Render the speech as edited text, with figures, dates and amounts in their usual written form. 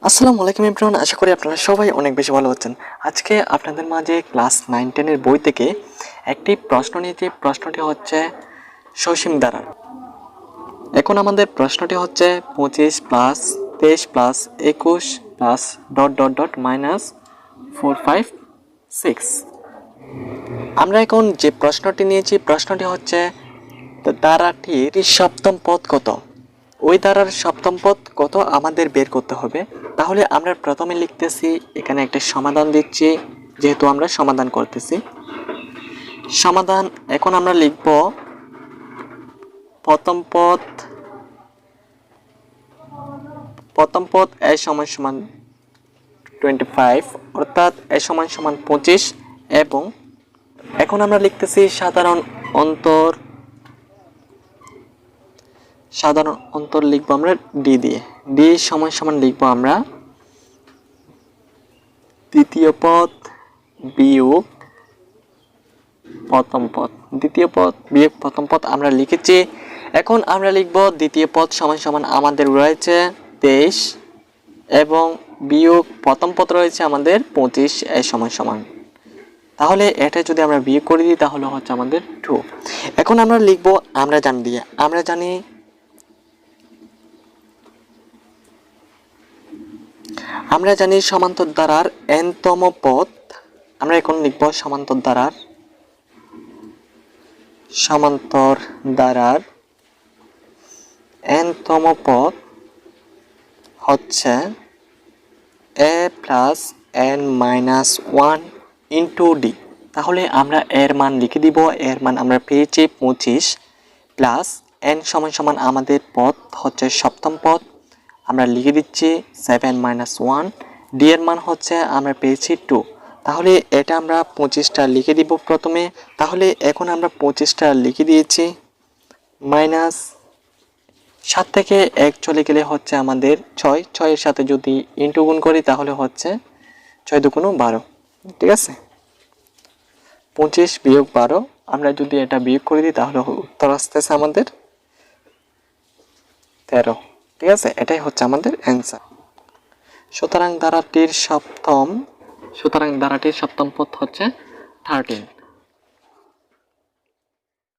আসসালামু আলাইকুম এভরিওয়ান, আশা করি আপনারা সবাই অনেক বেশি ভালো আছেন। আজকে আপনাদের মাঝে ক্লাস 9-10 এর বই থেকে একটি প্রশ্ন নিয়েছি। প্রশ্নটি হচ্ছে সসীম ধারার। এখন আমাদের প্রশ্নটি হচ্ছে 25 plus 23 plus 21 plus dot dot dot minus 456। আমরা এখন যে প্রশ্নটি নিয়েছি, প্রশ্নটি হচ্ছে ধারাটির সপ্তম পদ কত। ওই ধারার সপ্তম পদ কত আমাদের বের করতে হবে। তাহলে আমরা প্রথমে লিখতেছি, এখানে একটা সমাধান দিচ্ছি, যেহেতু আমরা সমাধান করতেছি। সমাধান এখন আমরা লিখব প্রথম পদ a সমান সমান 25, অর্থাৎ a সমান সমান 25, এবং এখন আমরা লিখতেছি সাধারণ অন্তর লিখবো আমরা ডি দিয়ে। ডি সমান সমান লিখবো আমরা দ্বিতীয় পদ বিয়োগ প্রথম পদ। দ্বিতীয় পদ বিয়োগ প্রথম পদ আমরা লিখেছি। এখন আমরা লিখব দ্বিতীয় পদ সমান সমান আমাদের রয়েছে 23 এবং বিয়োগ প্রথম পদ রয়েছে আমাদের 25 এর সমান সমান। তাহলে এটা যদি আমরা বিয়োগ করে দিই তাহলে হচ্ছে আমাদের 2। এখন আমরা লিখব আমরা জানি সমান্তর ধারার n-তম পদ। আমরা এখন লিখব সমান্তর ধারার n-তম পদ হচ্ছে a plus n-1 into D. তাহলে আমরা এর মান লিখে দিব। এর মান আমরা পেয়েছি 25 প্লাস n সমান সমান আমাদের পদ হচ্ছে সপ্তম পদ, আমরা লিখে দিচ্ছি 7-1। ডি এর মান হচ্ছে আমরা পেয়েছি 2। তাহলে এটা আমরা 25টা লিখে দিব প্রথমে। তাহলে এখন আমরা 25টা লিখে দিয়েছি। মাইনাস 7 থেকে 1 চলে গেলে হচ্ছে আমাদের 6। 6 এর সাথে যদি ইন্টু গুণ করি তাহলে হচ্ছে 6 দুগুণ 12। ঠিক আছে, 25 বিয়োগ 12 আমরা যদি এটা বিয়োগ করে দিই তাহলে উত্তর আসতেছে আমাদের 13। ঠিক আছে, এটাই হচ্ছে আমাদের অ্যান্সার। সুতরাং ধারাটির সপ্তম পদ হচ্ছে 13।